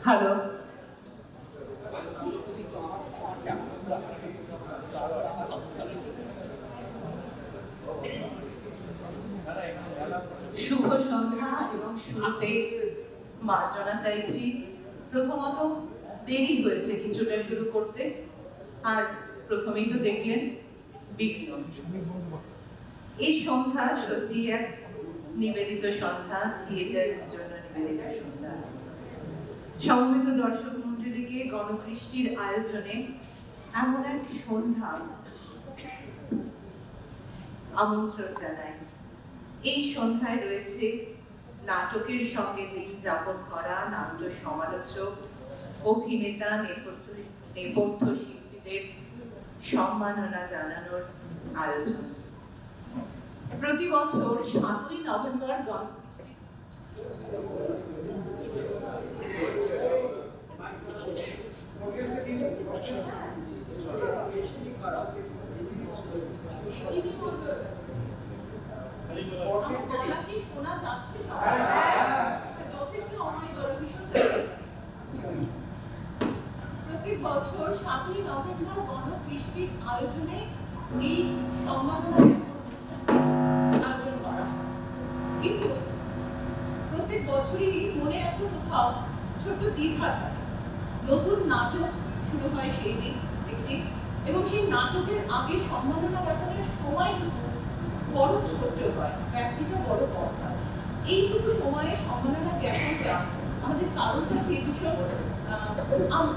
Hello, শুভ সন্ধ্যা এবং শুরুতে মার্জনা চাইছি। প্রথমত দেরি হয়েছে কিছুটা শুরু করতে, আর প্রথমেই তো দেখলেন বিঘ্ন। এই সন্ধ্যা সত্যি এক নিবেদিত সন্ধ্যা, থিয়েটারের জন্য নিবেদিত সন্ধ্যা। সমবেত দর্শক মন্ডলীকে গণকৃষ্টির আয়োজনে এমন এক সন্ধ্যা আমন্ত্রণ জানাই। এই সন্ধ্যায় রয়েছে নাটকের সঙ্গে দিন যাপন করা নাট্য সমালোচক, অভিনেতা, নেপথ্য শিল্পীদের সম্মাননা জানানোর আয়োজন। প্রতি বছর 7ই নভেম্বর বছর 7ই নভেম্বর গণকৃষ্টির আয়োজনে এই সম্মাননা আয়োজন করা, কিন্তু প্রত্যেক বছর বছরই মনে একটা কোথাও ছোট্ট দ্বিধা থাকে। নতুন নাটক শুরু হয় সেই দিন একটি, এবং সেই নাটকের আগে সম্মাননা জ্ঞাপনের সময়টুকু বড় ছোট্ট হয়, ব্যক্তিটা বড় কম হয়। এইটুকু সময়ে সম্মাননা জ্ঞাপনটা আমাদের কারোর কাছে ভীষণ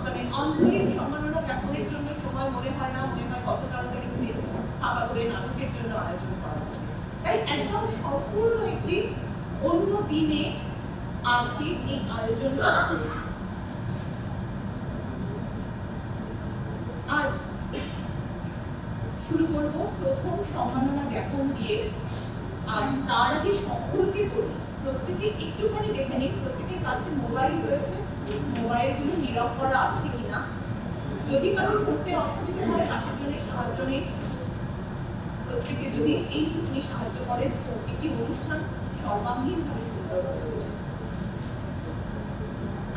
মানে আন্তরিক সম্মাননা জ্ঞাপনের জন্য সময় মনে হয় না, মনে হয় কত তাড়াতাড়ি স্টেজ ফাঁকা করে নাটকের জন্য আয়োজন করা হচ্ছে। তাই একদম সম্পূর্ণ একটি অন্য দিনে আজকে এই আয়োজন করা হয়েছে। আজ শুরু করব প্রথম সম্মাননা জ্ঞাপন দিয়ে। আর তার আগে সকলকে বলি, প্রত্যেকে একটুখানি দেখে নিন প্রত্যেকের কাছে মোবাইল রয়েছে, মোবাইলগুলো নীরব করা আছে কিনা। যদি কারোর করতে অসুবিধা হয় পাশের জন্য সাহায্য নেই, প্রত্যেকে যদি এইটুকুনি সাহায্য করেন তো একটি অনুষ্ঠান সর্বাঙ্গীনভাবে সুন্দর হয়ে ওঠে।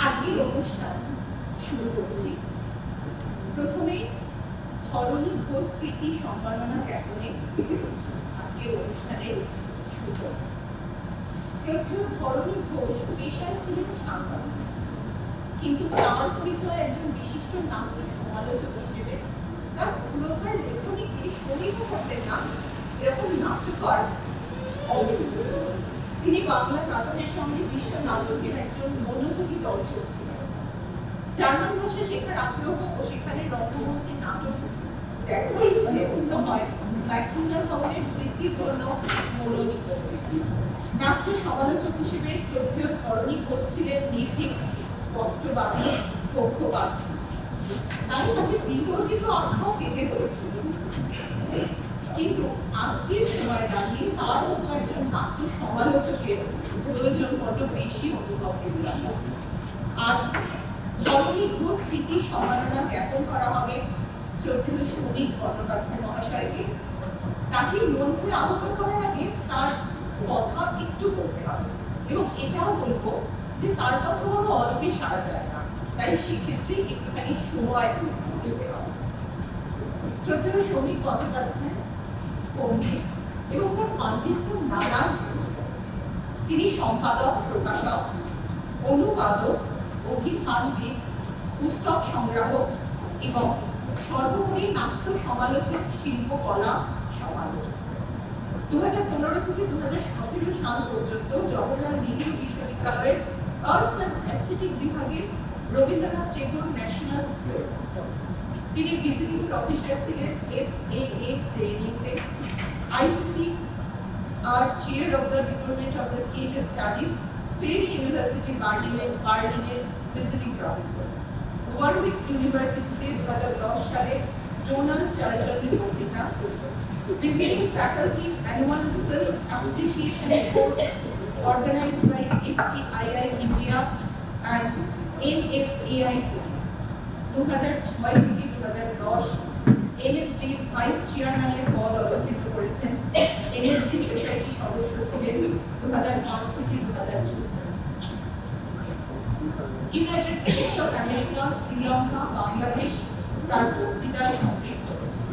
আজকের অনুষ্ঠান শুরু করছি প্রথমে ধরণী ঘোষ স্মৃতি সম্মাননা জ্ঞাপনে। আজকের অনুষ্ঠানের সূচনা। শ্রদ্ধেয় ধরণী ঘোষ পেশায় ছিলেন সাংবাদিক, কিন্তু তার পরিচয় একজন বিশিষ্ট নাট্য সমালোচক হিসেবে। তার পুরোটার লেখনীকে শরীরও করতেন না এরকম নাট্যকার অবৈধ। তিনি বাংলা নাটকের সঙ্গে বিশ্ব নাটকের একজন মনোযোগী দর্শক ছিলেন। জার্মান ভাষা শেখার আগ্রহ ও সেখানে রঙ্গমঞ্চে নাটক দেখার ইচ্ছে পূর্ণ হয় ম্যাক্সিমাল ভবনের বৃত্তির জন্য মনোনীত। নাট্য সমালোচক হিসেবে শ্রদ্ধেয় ধরণী ঘোষ ছিলেন নির্ভীক, স্পষ্টবাদী, পক্ষপাতী। তাই তাকে বিতর্কিত আখ্যাও পেতে হয়েছিল। কিন্তু আজকের সময় দাঁড়িয়ে তার মতো একজন নাট্য সমালোচকের প্রয়োজন বড্ড বেশি অনুভব করলাম। আজ ধরণী ঘোষ স্মৃতি সম্মাননা জ্ঞাপন করা হবে শ্রদ্ধেয় শ্রমিক বন্দ্যোপাধ্যায় মহাশয়কে। তাকে মঞ্চে আহ্বান করার আগে তার কথা একটু বলতে হবে, এবং এটাও বলবো যে তার কথা বড় অল্পে সারা যায় না, তাই সেক্ষেত্রে একটুখানি সময় দিতে হবে। শ্রদ্ধেয় শ্রমিক বন্দ্যোপাধ্যায় পণ্ডিত এবং তার পাণ্ডিত্য নানান। তিনি সম্পাদক, প্রকাশক, অনুবাদক, অভিধানবিদ, পুস্তক সংগ্রাহক এবং সর্বোপরি নাট্য সমালোচক, শিল্পকলা সমালোচক। 2015 থেকে 2017 সাল পর্যন্ত জওহরলাল নেহরু বিশ্ববিদ্যালয়ের আর্টস অ্যান্ড অ্যাস্থেটিক বিভাগে রবীন্দ্রনাথ টেগোর ন্যাশনাল ফেলো। তিনি ভিজিটিং প্রফেসর ছিলেন SAA-JNU-তে, ICC আর chair of the department of the theatre studies, Freie university বার্লিনের ভিজিটিং প্রফেসর। ওয়ারউইক ইউনিভার্সিটিতে 2010 সালে ডোনাল্ড চার্চলের বক্তৃতা। Visiting faculty annual film appreciation course organized by FTII India and NFAI. 2006 থেকে 2010 NSD ভাইস চেয়ারম্যানের পদ অলঙ্কৃত করেছেন। NSD সোসাইটি সদস্য ছিলেন 2005 থেকে 2014। United states of America, Sri Lanka, Bangladesh তার বক্তৃতায় সম্পৃক্ত হয়েছে।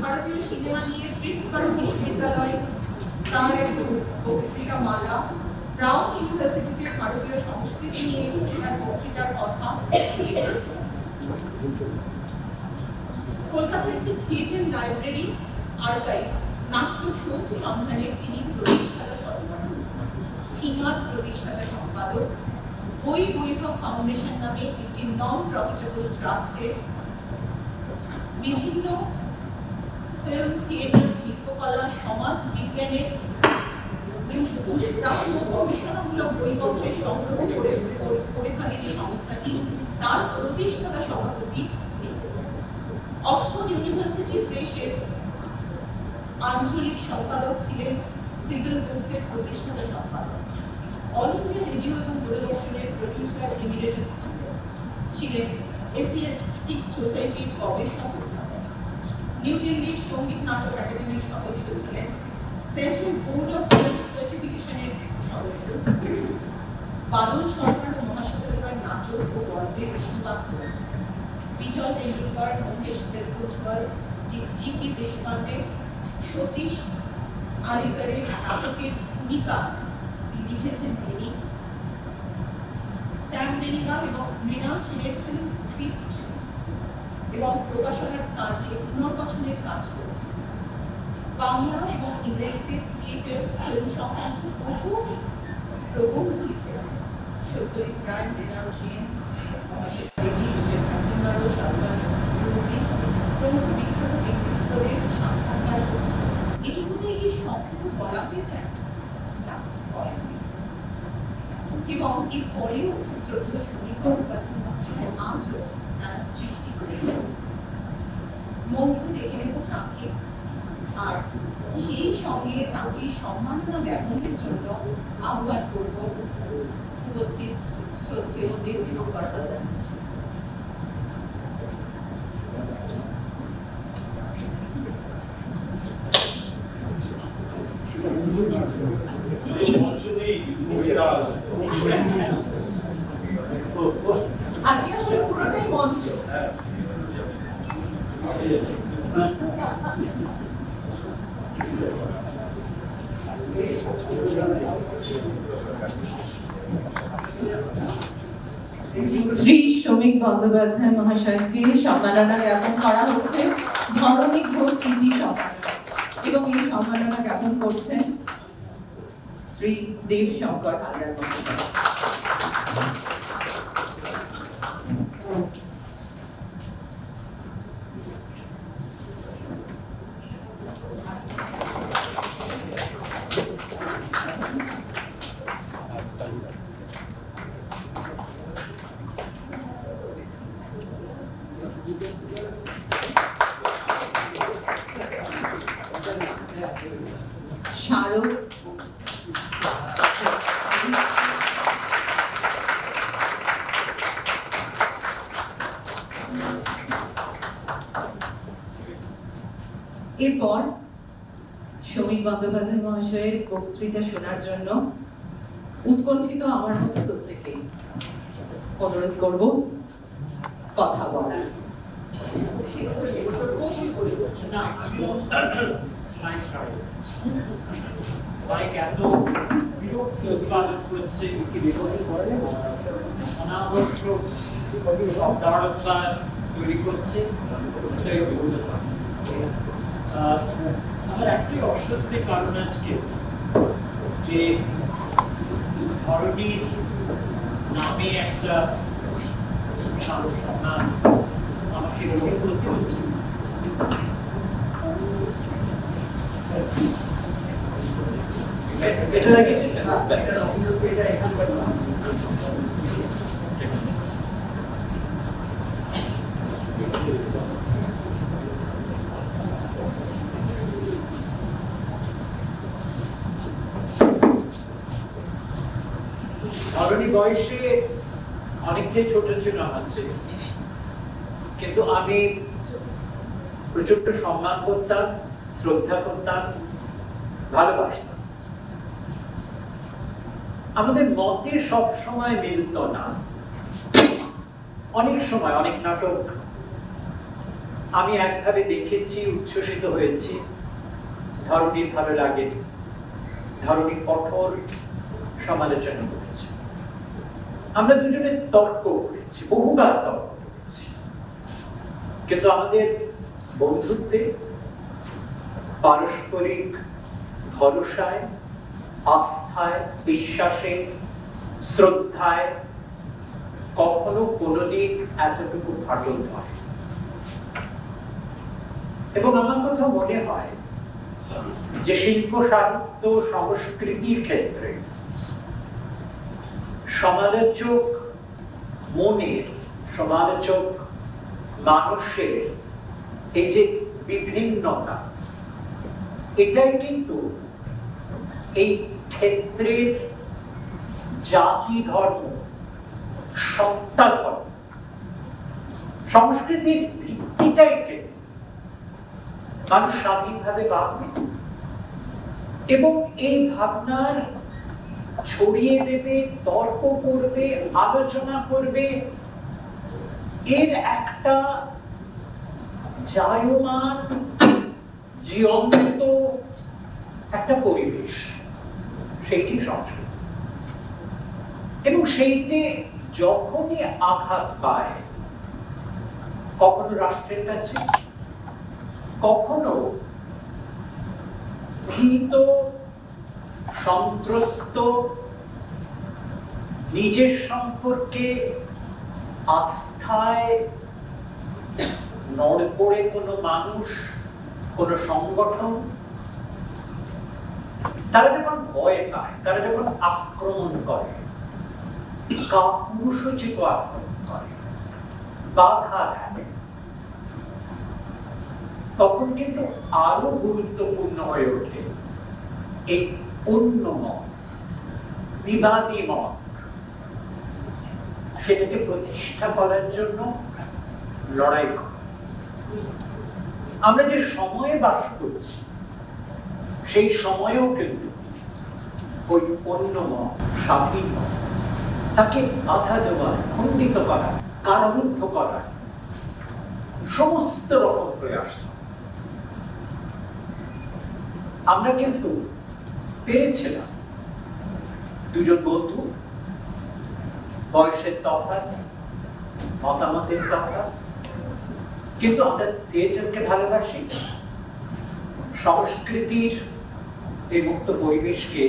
ভারতীয় সিনেমা নিয়ে প্রিন্সটন বিশ্ববিদ্যালয় তার এক বক্তৃতা মালা। ব্রাউন ইউনিভার্সিটিতে ভারতীয় সংস্কৃতি নিয়ে তার বক্তৃতার কথা। কলকাতার একটি থিয়েটার লাইব্রেরি আর্কাইভ নাট্য শোধ সন্ধানের তিনি প্রতিষ্ঠাতা সদস্য, সিঙ্গার প্রতিষ্ঠাতা সম্পাদক। বই বৈভব ফাউন্ডেশন নামে একটি নন প্রফিটেবল ট্রাস্টের বিভিন্ন ফিল্ম, থিয়েটার, শিল্পকলা, সমাজ বিজ্ঞানের দুষ্প্রাপ্য গবেষণামূলক বইপত্রের সংগ্রহ করে থাকে যে সংস্থাটি, তার প্রতিষ্ঠাতা সভাপতি। অক্সফোর্ড ইউনিভার্সিটি প্রেসের আঞ্চলিক সম্পাদক ছিলেন, সিভিল বুকসের প্রতিষ্ঠাতা সম্পাদক। অল ইন্ডিয়া রেডিও এবং দূরদর্শনের প্রডিউসার এমিরেটাস ছিলেন, এশিয়াটিক সোসাইটির গবেষক। নিউ দিল্লির সঙ্গীত নাটক একাডেমির সদস্য ছিলেন, সেন্ট্রাল বোর্ড অফ ফিল্ম সার্টিফিকেশনের সদস্য ছিলেন। বাদল সরকার ও মহাশ্বেতা দেবার নাটক ও গল্পের অনুবাদ করেছেন। বিজয় তেন্ডুলকর, মহেশ দেশভোজওয়াল, জিপি দেশপান্ডে, সতীশ আলিকারের নাটকের ভূমিকা লিখেছেন তিনি। মৃণাল এবং মৃণাল সেনের ফিল্ম স্ক্রিপ্ট এবং প্রকাশনার কাজে পুনর্গঠনের কাজ করেছে। বাংলা এবং ইংরেজিতে থিয়েটার ফিল্ম সংক্রান্ত বহু প্রবন্ধ লিখেছে। সত্যজিৎ রায়, মৃণাল সেন, অসিত দেবী, বিজয় কাঞ্চনবাড়ো, শাহরুখ রুস্তি প্রমুখ বিখ্যাত ব্যক্তিত্বদের সাক্ষাৎকার গ্রহণ করেছে। এটুকুতে কি সম্পূর্ণ বলা হয়ে যায় না, এবং এরপরেও শ্রদ্ধেয় শ্রমিক গঙ্গোপাধ্যায় মহাশয় আজও নানা সৃষ্টি করে চলেছে। মঞ্চে দেখে নেব তাকে, আর সেই সঙ্গে তাকে সম্মাননা জ্ঞাপনের জন্য আহ্বান করব উপস্থিত শ্রদ্ধেয় দেবশঙ্কর হালদার। আজকে আসলে পুরোটাই মঞ্চ। শ্রী শ্রমিক বন্দ্যোপাধ্যায় মহাশয়কে সম্মাননা জ্ঞাপন করা হচ্ছে ধরণী ঘোষ স্মৃতি সম্মাননা, এবং এই সম্মাননা জ্ঞাপন করছেন শ্রী দেবশঙ্কর হালদার মহাশয়। শারদ, এরপর শ্রমিক বন্দ্যোপাধ্যায় মহাশয়ের বক্তৃতা শোনার জন্য উৎকণ্ঠিত আমার মতো প্রত্যেকে অনুরোধ করব কথা বলার। বাইক এত বিরক্তি উৎপাদন করছে, অনাবশ্যক শব্দাড়ম্বার তৈরি করছে। আমার একটি অস্বস্তির কারণ আজকে যে ধরণীর নামে একটা সম্মান আমাকে গ্রহণ করতে হচ্ছে। ধরণী বয়সে অনেকটাই ছোট ছিল আমার চেয়ে, কিন্তু আমি প্রচন্ড সম্মান করতাম, শ্রদ্ধা করতাম, ভালোবাসতাম। আমাদের মতে সব সময় মিলত না। অনেক সময় অনেক নাটক আমি একভাবে দেখেছি, উচ্ছ্বসিত হয়েছি, ধরণীর ভালো লাগেনি, ধরণী কঠোর সমালোচনা করেছে। আমরা দুজনে তর্ক করেছি, বহুবার তর্ক করেছি, কিন্তু আমাদের বন্ধুত্বে, পারস্পরিক ভরসায়, আস্থায়, বিশ্বাসে, শ্রদ্ধায় কখনো কোনোদিন এতটুকু ফাটল হয়। এবং আমার কথা মনে হয় যে শিল্প, সাহিত্য, সংস্কৃতির ক্ষেত্রে সমালোচক মনের, সমালোচক মানুষের এই যে বিভিন্নতা, এটাই কিন্তু এই ক্ষেত্রের জাতি, ধর্ম, সত্তা, ধর্ম, সংস্কৃতির ভিত্তিটাই কিন্তু মানুষ স্বাধীনভাবে ভাববে এবং এই ভাবনার ছড়িয়ে দেবে, তর্ক করবে, আলোচনা করবে, এর একটা জায়মান, জীবন্ত একটা পরিবেশ, সেইটি সংস্কৃতি। এবং সেইটি যখনই আঘাত পায়, কখনো রাষ্ট্রের কাছে, কখনো ভীত, সন্ত্রস্ত, নিজের সম্পর্কে আস্থায় নড়বড়ে কোনো মানুষ, কোনো সংগঠন, তারা যখন ভয় পায়, তারা যখন আক্রমণ করে, কাপুরুষোচিত আক্রমণ করে, বাধা দেয়, তখন কিন্তু আরো গুরুত্বপূর্ণ হয়ে ওঠে এই অন্য মত, বিবাদী মত, সেটাকে প্রতিষ্ঠা করার জন্য লড়াই করা। আমরা যে সময়ে বাস করছি, সেই সময়েও কিন্তু ওই অন্য মত, স্বাধীন মত, তাকে বাধা দেওয়া, খণ্ডিত করা, কারারুদ্ধ করা, সমস্ত রকম প্রয়াস। আমরা কিন্তু পেরেছিলাম দুজন বন্ধু, বয়সের তফাৎ, মতামতের তফাৎ, কিন্তু আমরা থিয়েটারকে ভালোবাসি, সংস্কৃতির এই মুক্ত পরিবেশকে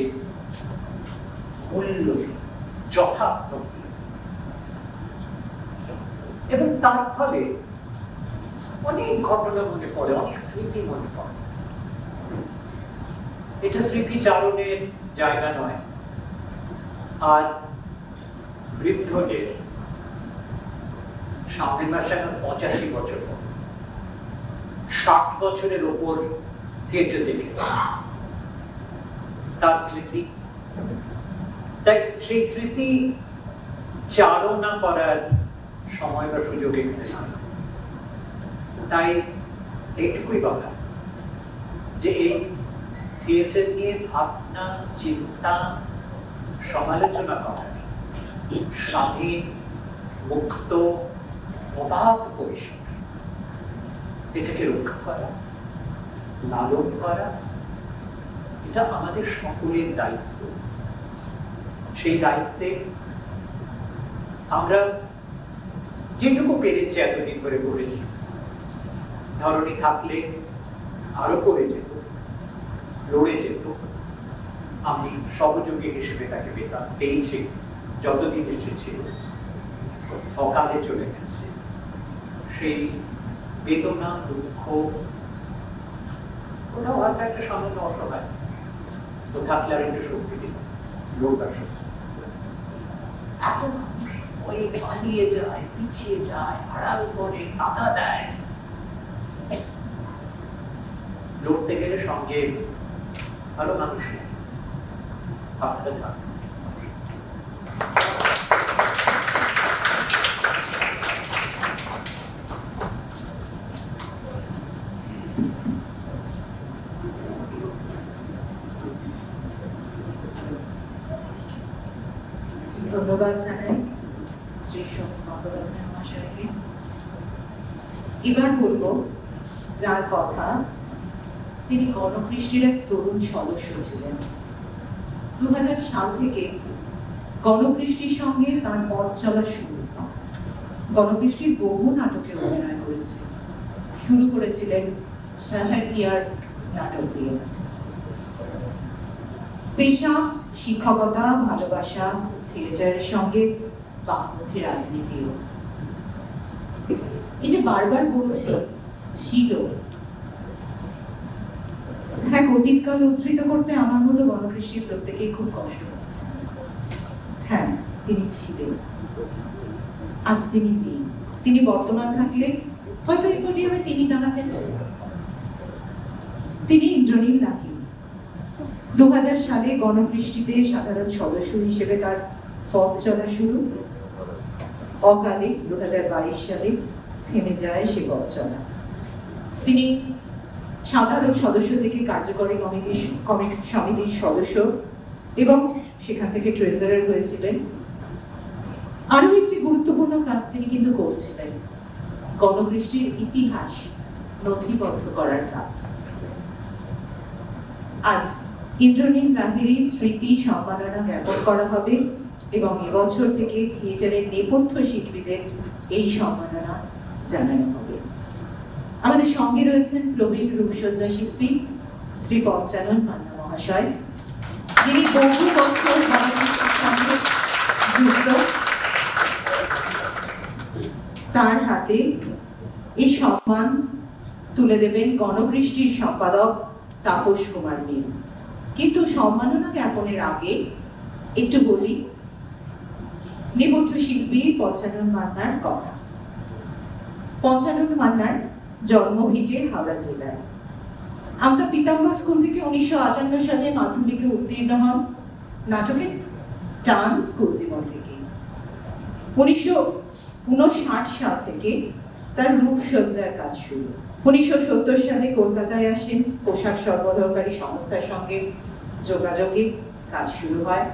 মূল্য দিই, যথার্থ, এবং তার ফলে অনেক ঘটনা মনে পড়ে, অনেক স্মৃতি মনে পড়ে। এটা স্মৃতিচারণের জায়গা নয়, আর বৃদ্ধদের সামনের মাসে এখন 85 বছর, 60 বছরের ওপর থিয়েটার দেখেছে, তার স্মৃতি, তাই সেই স্মৃতি চারণা করার সময় বা সুযোগ এখানে না। তাই এইটুকুই বলা যে এই থিয়েটার নিয়ে ভাবনা, চিন্তা, সমালোচনা করা, স্বাধীন, মুক্ত, অবাধ পরিসর, এটাকে রক্ষা করা, লালন করা, এটা আমাদের সকলের দায়িত্ব। সেই দায়িত্বে আমরা যেটুকু পেরেছি এতদিন ধরে করেছি, ধরনী থাকলে আরো করে যেত, লড়ে যেত। আমি সহযোগী হিসেবে তাকে পেয়েছি, যতদিন এসেছিল, সকালে চলে গেছে। সেই বেদনা, দুঃখ, কোথাও হয়তো একটা সামান্য অসহায়, তো থাকলে আর একটা শক্তি দিল, লড়বার শক্তি। এত মানুষ ভয়ে পালিয়ে যায়, পিছিয়ে যায়, আড়াল করে, বাধা দেয়। লড়তে গেলে সঙ্গে ভালো মানুষ নেই, আপনারা থাকবেন। ধন্যবাদ জানাই শ্রী শোভন বন্দ্যোপাধ্যায় মহাশয়কে। এবার বলবো যার কথা, তিনি গণকৃষ্টির এক তরুণ সদস্য ছিলেন। 2000 সাল থেকে গণকৃষ্টির সঙ্গে তার পথ চলা শুরু। গণকৃষ্টির বহু নাটকে অভিনয় করেছে, শুরু করেছিলেন সাহারিয়ার নাটক দিয়ে। পেশা, শিক্ষকতা, ভালোবাসা, থিয়েটারের সঙ্গে বামমুখী রাজনীতিও। এই যে বারবার বলছি ছিল, হ্যাঁ, অতীতকাল উদ্ধৃত করতে আমার মতো গণকৃষ্টির প্রত্যেকেই খুব কষ্ট হচ্ছে। হ্যাঁ, তিনি ছিলেন, আজ তিনি নেই। তিনি বর্তমান থাকলে হয়তো এই পোডিয়ামে তিনি দাঁড়াতেন। তিনি ইন্দ্রনীল লাহিড়ী। 2000 সালে গণকৃষ্টিতে সাধারণ সদস্য হিসেবে তার পথ চলা শুরু। অকালে 2022 সালে থেমে যায় সে পথ চলা। তিনি সাধারণ সদস্য থেকে কার্যকরী সমিতির সদস্য এবং সেখান থেকে ট্রেজারার হয়েছিলেন। আরো একটি গুরুত্বপূর্ণ কাজ তিনি কিন্তু করছিলেন, গণকৃষ্টির ইতিহাস নথিবদ্ধ করার কাজ। আজ ইন্দ্রনীল লাহিড়ী স্মৃতি সম্মাননা জ্ঞাপন করা হবে এবং এবছর থেকে থিয়েটারের নেপথ্য শিল্পীদের এই সম্মাননা জানানো হবে। আমাদের সঙ্গে রয়েছেন প্রবীণ রূপসজ্জা শিল্পী শ্রী পঞ্চানন মান্না মহাশয়, যিনি বহু বছর গণকৃষ্টির সঙ্গে যুক্ত। তার হাতে এই সম্মান তুলে দেবেন গণকৃষ্টির সম্পাদক তাপস কুমার মিল। কিন্তু সম্মাননা জ্ঞাপনের আগে একটু বলি নেপথ্য শিল্পী পঞ্চানন মান্নার কথা। পঞ্চানন মান্নার জন্মভিটে হাওড়া জেলায়। আমতা পীতাম্বর স্কুল থেকে 1958 সালে মাধ্যমিকে উত্তীর্ণ হন। নাটকের টান স্কুল জীবন থেকে 1959 সাল থেকে তার রূপসজ্জার কাজ শুরু। 1970 সালে কলকাতায় আসেন, পোশাক সরবরাহকারী সংস্থার সঙ্গে যোগাযোগের কাজ শুরু হয়।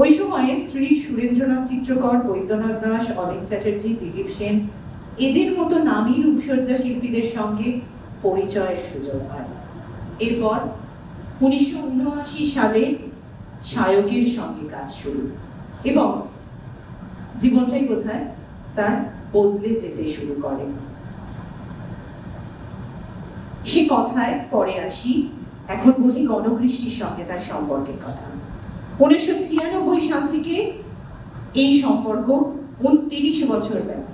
ওই সময়ে শ্রী সুরেন্দ্রনাথ চিত্রকর, বৈদ্যনাথ দাস, অনিল চ্যাটার্জি, দিলীপ সেন এদের মতো নামী রূপসজ্জা শিল্পীদের সঙ্গে পরিচয়ের সুযোগ হয়। এরপর 1979 সালে সায়কের সঙ্গে কাজ শুরু এবং জীবনটাই বোধহয় তার বদলে যেতে শুরু করে। সে কথায় পরে আসি, এখন বলি গণকৃষ্টির সঙ্গে তার সম্পর্কের কথা। 1996 সাল থেকে এই সম্পর্ক 29 বছর ব্যাপী।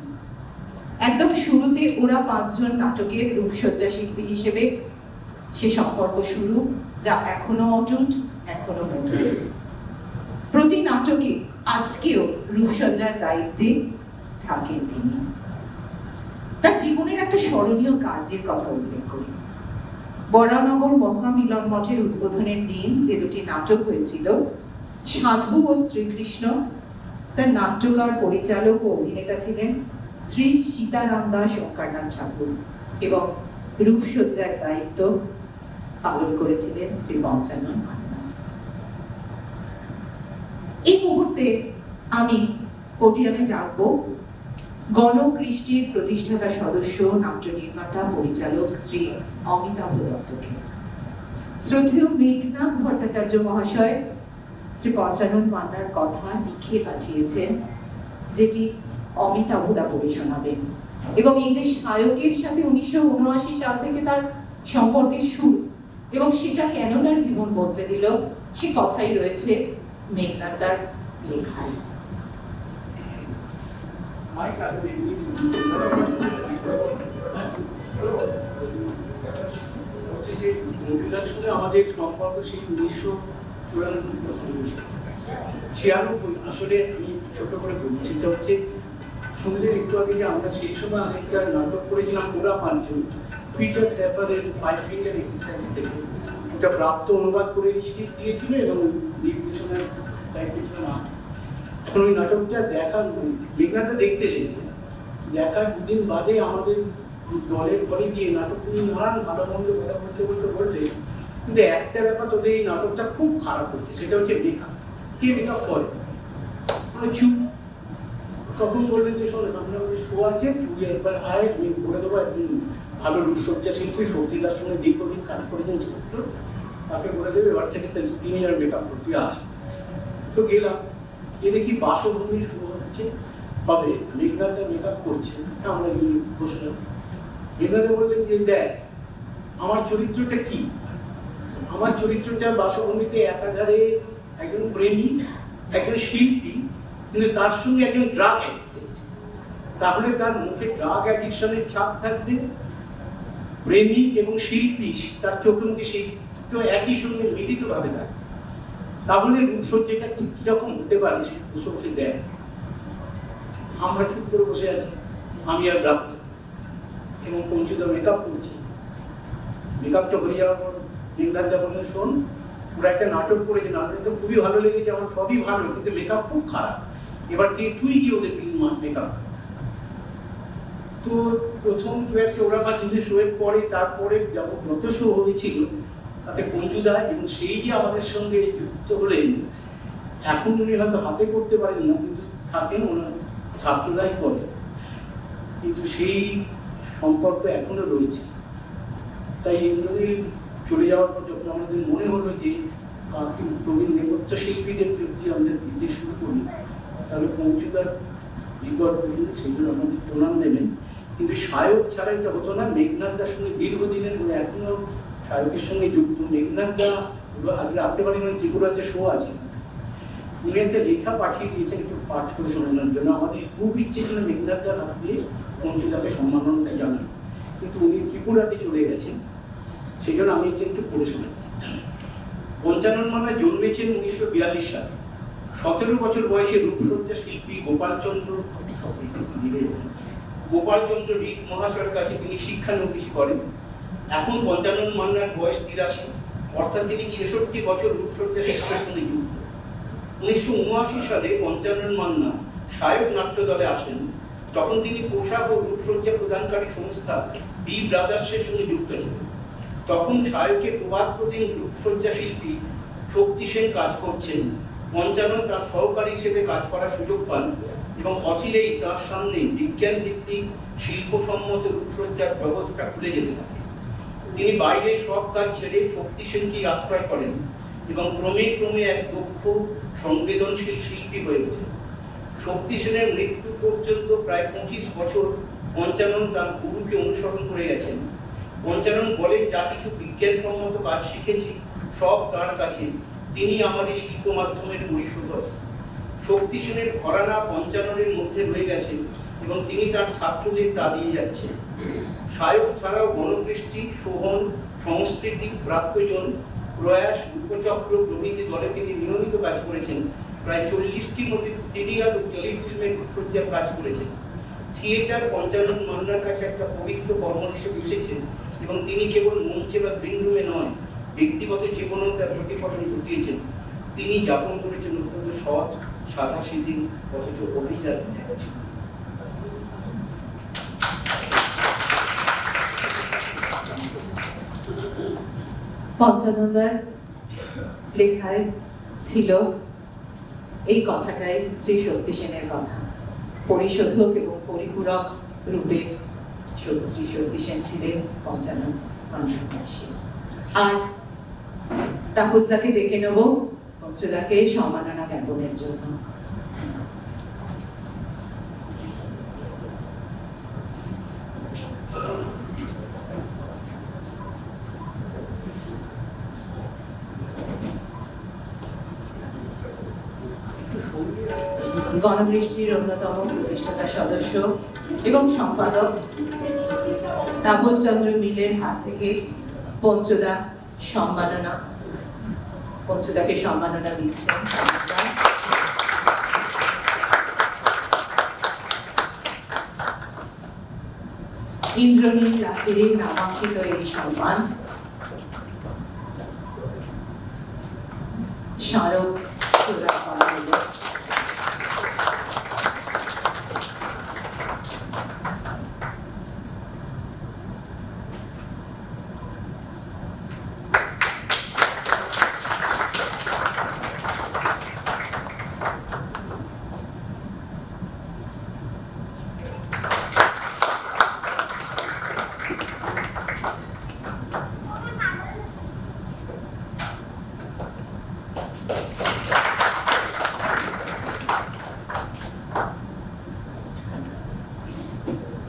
একদম শুরুতে ওরা 5 জন নাটকের রূপসজ্জা শিল্পী হিসেবে সে সম্পর্ক শুরু, যা এখনো অটুট, এখনো মধুর। প্রতি নাটকে আজকেও রূপসজ্জার দায়িত্বে থাকেন তিনি। তার জীবনের একটা স্মরণীয় কাজের কথা উল্লেখ করি। বরানগর মহামিলন মঠের উদ্বোধনের দিন যে দুটি নাটক হয়েছিল, সাধু ও শ্রীকৃষ্ণ, তার নাট্যকার, পরিচালক ও অভিনেতা ছিলেন শ্রী সীতারাম দাস ওঙ্কারনাথ ঠাকুর এবং রূপসজ্জার দায়িত্ব পালন করেছিলেন শ্রী পঞ্চানন মান্না। এই মুহূর্তে আমি পোডিয়ামে ডাকবো গণকৃষ্টির প্রতিষ্ঠাতা সদস্য, নাট্য নির্মাতা, পরিচালক শ্রী অমিতাভ দত্তকে। শ্রদ্ধেয় মেঘনাথ ভট্টাচার্য মহাশয় শ্রী পঞ্চানন মান্নার কথা লিখে পাঠিয়েছেন, যেটি অমিতাভদা পড়ে শোনাবেন। এবং এই যে সায়কের সাথে 1979 সাল থেকে তার সম্পর্কের শুরু এবং সেটা কেন তার জীবন বদলে দিল, সে কথাই রয়েছে মেঘনাথদার লেখায়। আমাদের সম্পর্ক সেই 1996। আসলে আমি ছোট করে বলছি, সেটা হচ্ছে শুনলেন একটু আগে যে আমরা সেই সময় অনেকটা নাটক করেছিলাম ওরা 5 জন, পিটার স্যাফারের 5 ফিঙ্গার এক্সারসাইজ থেকে। ওটা প্রাপ্ত অনুবাদ করে দিয়েছিল এবং নির্দেশনার দায়িত্বে ছিল না। এখন ওই নাটকটা দেখার মেঘনাথা দেখতে এসেছিলেন, দেখার 2 দিন বাদে আমাদের দলের ঘরে গিয়ে নাটক নিয়ে নানান ভালো মন্দ কথা বলতে বললে, কিন্তু একটা ব্যাপার, তোদের এই নাটকটা খুব খারাপ হয়েছে, সেটা হচ্ছে মেকআপ। কে মেকআপ করে? চুপ। তখন বললেন যে শোনেন, আপনার শো আছে, তুই একবার আয়, আমি বলে দেবো একদিন ভালো রূপসজ্জা শিল্পী শক্তিদার সঙ্গে দীর্ঘদিন কাজ করেছেন ছোট্ট, তাকে বলে দেবে এবার থেকে তিনি আর মেকআপ করতে, তুই আস। তো গেলাম, গিয়ে দেখি বাসভূমির শো হচ্ছে, হবে মেঘনাথের মেকআপ করছে, আমরা গিয়ে বসলাম। মেঘনাথে বললেন যে দেখ আমার চরিত্রটা কি। আমার চরিত্রটা বাসভূমিতে একাধারে একজন প্রেমিক, একজন শিল্পী, কিন্তু তার সঙ্গে একজন ড্রাগ অ্যাডিক্টেড। তাহলে তার মুখে ড্রাগ অ্যাডিকশনের ছাপ থাকবে, প্রেমিক এবং শিল্পী তার চোখে মুখে সেই দুটো একই সঙ্গে মিলিতভাবে থাকবে। তাহলে রূপসজ্জাটা ঠিক কিরকম হতে পারে সে বসে বসে দেয়। আমরা চুপ করে বসে আছি, আমি আর প্রাপ্ত এবং পঞ্চিত মেকআপ করছি। মেকআপটা হয়ে যাওয়ার পর মেঘনাথদা বললেন, শোন ওরা একটা নাটক করেছে, নাটকটা তো খুবই ভালো লেগেছে, আমার সবই ভালো, কিন্তু মেকআপ খুব খারাপ, এবার থেকে তুই গিয়ে ওদের মেকআপ। তো প্রথম 2-1 ওরা বা 3 শোয়ের পরে, তারপরে যত শো হয়েছিল তাতে পঞ্চুদা এবং সেই যে আমাদের সঙ্গে যুক্ত হলেন, এখন উনি হয়তো হাতে করতে পারেন না, কিন্তু থাকেন ওনার ছাত্ররাই করে, কিন্তু সেই সম্পর্ক এখনো রয়েছে। তাই এমনি চলে যাওয়ার পর যখন আমাদের মনে হলো যে প্রবীণ নেপথ্য শিল্পীদের যদি আমরা দিতে শুরু করি তাহলে পৌঁছুদার রেকর্ড করলে সেগুলো আমাদের প্রণাম দেবেন। কিন্তু সায়ক ছাড়া এটা হতো না। মেঘনাথ দার সঙ্গে দীর্ঘদিনের এখনো সায়কের সঙ্গে যুক্ত। মেঘনাথ দা আজকে আসতে পারি মানে ত্রিপুরাতে শো আছে, উনি একটা লেখা পাঠিয়ে দিয়েছেন একটু পাঠ করে শোনানোর জন্য। আমাদের খুব ইচ্ছে ছিল মেঘনাথ দার হাত দিয়ে পঞ্চদাকে সম্মাননা জানান, কিন্তু উনি ত্রিপুরাতে চলে গেছেন, সেই জন্য আমি এটা একটু পড়ে শোনাচ্ছি। পঞ্চানন মান্না জন্মেছেন 1942 সালে। 17 বছর বয়সে রূপসজ্জা শিল্পী গোপালচন্দ্র রিক মহাশয়ের কাছে তিনি শিক্ষানবিশ করেন। এখন পঞ্চানন মান্নার বয়স 83, অর্থাৎ তিনি 66 বছর রূপসজ্জা শিল্পের সঙ্গে যুক্ত। 1979 সালে পঞ্চানন মান্না সায়ক নাট্য দলে আসেন। তখন তিনি পোশাক ও রূপসজ্জা প্রদানকারী সংস্থা বি ব্রাদার্সের সঙ্গে যুক্ত ছিলেন। তখন সায়কে প্রবাদ প্রতিম রূপসজ্জা শিল্পী শক্তি সেন কাজ করছেন। পঞ্চানন তার সহকারী হিসেবে কাজ করার সুযোগ পান এবং অচিরেই তার সামনে বিজ্ঞান ভিত্তিক শিল্পসম্মত রূপসজ্জার জগৎটা খুলে যেতে থাকে। তিনি বাইরের সব কাজ ছেড়ে শক্তি সেনকেই আশ্রয় করেন এবং ক্রমে ক্রমে এক দক্ষ সংবেদনশীল শিল্পী হয়ে ওঠেন। শক্তি সেনের মৃত্যু পর্যন্ত প্রায় 25 বছর পঞ্চানন তার গুরুকে অনুসরণ করে গেছেন। পঞ্চানন বলেন, যা কিছু বিজ্ঞানসম্মত কাজ শিখেছি সব তার কাছে, তিনি আমার এই শিল্প মাধ্যমের পরিশোধক। শক্তি সেনের ঘরানা পঞ্চাননের মধ্যে রয়ে গেছেন এবং তিনি তার ছাত্রদের তা দিয়ে যাচ্ছেন। সায়ক ছাড়াও গণকৃষ্টি, সোহন, সংস্কৃতি, ব্রাত্যজন, প্রয়াস, রূপচক্র প্রভৃতি দলে তিনি নিয়মিত কাজ করেছেন। প্রায় 40টির মধ্যে সিরিয়াল ও টেলিফিল্মের রূপসজ্জার কাজ করেছেন। থিয়েটার পঞ্চানন মান্নার কাছে একটা পবিত্র কর্ম হিসেবে এসেছেন এবং তিনি কেবল মঞ্চে বা গ্রিন রুমে নয়, ব্যক্তিগত জীবনেও তার প্রতিফলন ঘটিয়েছেন। তিনি যাপন করেছেন অত্যন্ত সৎ, সাদাসিধে অথচ অভিযান। পঞ্চানন্দার লেখায় ছিল এই কথাটাই শ্রী শক্তি সেনের কথা। পরিশোধক এবং পরিপূরক রূপে শ্রী শক্তি সেন ছিলেন পঞ্চানন মান্নার। আর তাপসদাকে ডেকে নেব পঞ্চদাকে সম্মাননা জ্ঞাপনের জন্য। গণদৃষ্টির অন্যতম প্রতিষ্ঠাতা সদস্য এবং সম্পাদক তাপসচন্দ্র মিলের হাত থেকে পঞ্চদাকে সম্মাননা দিচ্ছেন। ইন্দ্রনীল রাত্রির নামাঙ্কিত এই সম্মান স্মারক প্রদান করা হলো।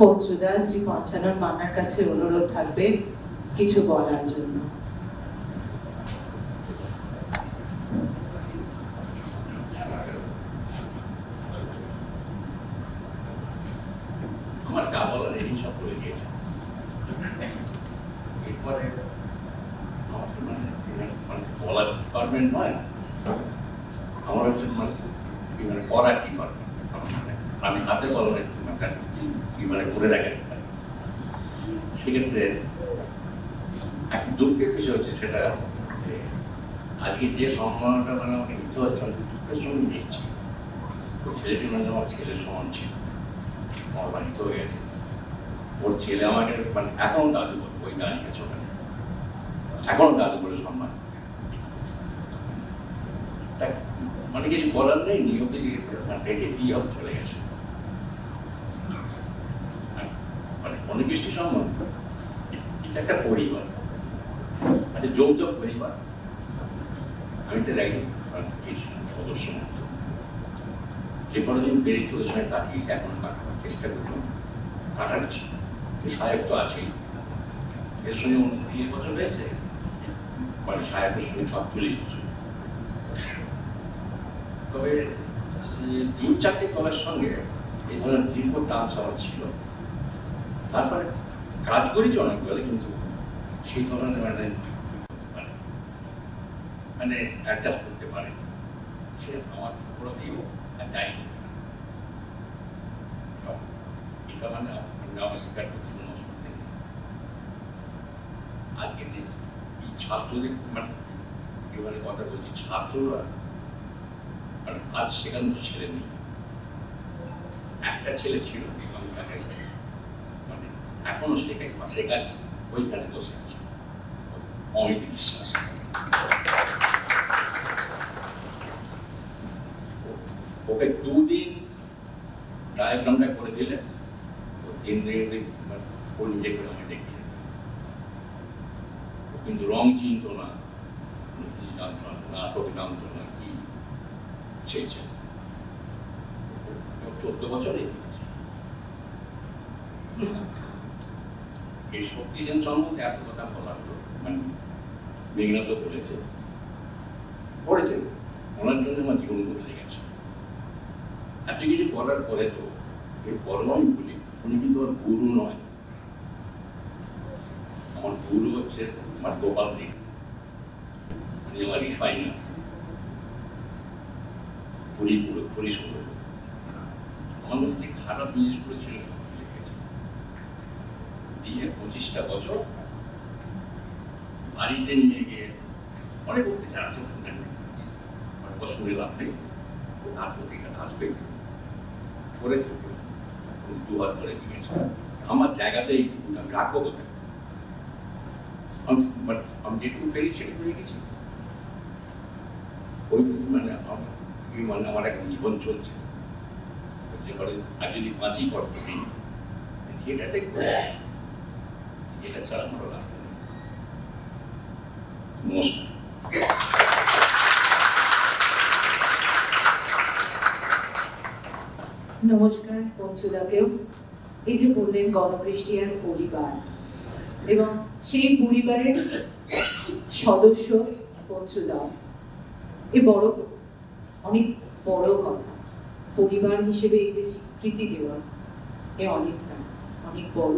পঞ্চদা শ্রী পঞ্চানন মান্নার কাছে অনুরোধ থাকবে কিছু বলার জন্য। আমার যা বলার এই সব বলে দিয়েছে। এরপরে বলার ডিপার্টমেন্ট নয়, আমার হচ্ছে পড়ার ডিপার্টমেন্ট। আমি হাতে কলমে করে রাখতে পারি। সেক্ষেত্রে এক দুঃখের বিষয় হচ্ছে সেটা আজকে যে সম্মানটা আমাকে নিতে হচ্ছে আমি দুঃখের সঙ্গে নিয়েছি। ওই ছেলেটি আমার ছেলের সমান ছিল, আমার বাড়িতে হয়ে গেছে। ওর ছেলে আমাকে এখনো দাদু বলে, ওই দাঁড়িয়ে চলে এখনো দাদু বলে সম্মান। কিছু বলার নেই, নিয়ত থেকে চলে গেছে। অনিকৃষ্টি সম্মান এটা একটা পরিবার, যৌথ পরিবার। আমি তো একজন সদস্য যে কোনোদিন বেরিয়ে ওদের সঙ্গে কাটিয়েছি, এখন কাটাবার চেষ্টা করবো, কাটাচ্ছি। সাহেব তো আছেই, এর সঙ্গে 30 বছর হয়েছে, মানে সাহেবের সঙ্গে 46 বছর। তবে 3-4টে দলের সঙ্গে এই ধরনের দীর্ঘ টার্মস আমার ছিল। তারপরে কাজ করেছি অনেক দলে, কিন্তু সেই ধরনের মানে অ্যাডজাস্ট করতে পারে, সে আমার উপরতেই আর চাইনি। এটা মানে আমার স্বীকার করছি কোনো অসুবিধা নেই। আজকে এই ছাত্রদের মানে এবারে কথা বলছি, ছাত্ররা মানে কাজ শেখানোর ছেলে নেই। একটা ছেলে ছিল, আমি তাকে মানে এখনো শেখাচ্ছি, ওইখানে বসে আছে অমিত বিশ্বাস। ওকে 2 দিন ডায়াগ্রামটা করে দিলে 3 দিন ও নিজে করে আমি দেখি, কিন্তু রং চিনত না, জানতো না, নাটক জানতো না কি সেই ছিল। 14 বছরে এই শক্তিসেন সম্বন্ধে এত কথা বলা হলো, মানে মেঘনা তো বলেছে, পড়েছেন, ওনার জন্য আমার জীবন বদলে গেছে। এত কিছু বলার পরে তো এই বর্ণন বলি, উনি কিন্তু আমার গুরু নয়। আমার গুরু হচ্ছে আমার গোপাল দিক, উনি আমার রিফাইনার, পরিশুদ্ধ। আমার মধ্যে খারাপ জিনিসগুলো ছিল সব ভুলে গেছে। দিয়ে 25টা বছর বাড়িতে নিয়ে গিয়ে অনেক অত্যাচার আছে, শুনে লাভ নেই, তার প্রতিটা আসবে করেছে, 2 হাত করে দিয়েছে। আমার জায়গাতেই আমি রাখবো কোথায়? আমি যেটুকু পেরেছি সেটা করে গেছি। ওই মানে আমার একটা জীবন চলছে, আর যদি 5ই করতে থিয়েটারটাই করে, এটা ছাড়া আমার রাস্তা নেই। নমস্কার। নমস্কার পঞ্চুদাকেও। এই যে বললেন গণবৃষ্টি আর পরিবার, এবং সেই পরিবারের সদস্য পঞ্চুদা, এ বড় অনেক বড় কথা। পরিবার হিসেবে এই যে স্বীকৃতি দেওয়া, এ অনেক বড়।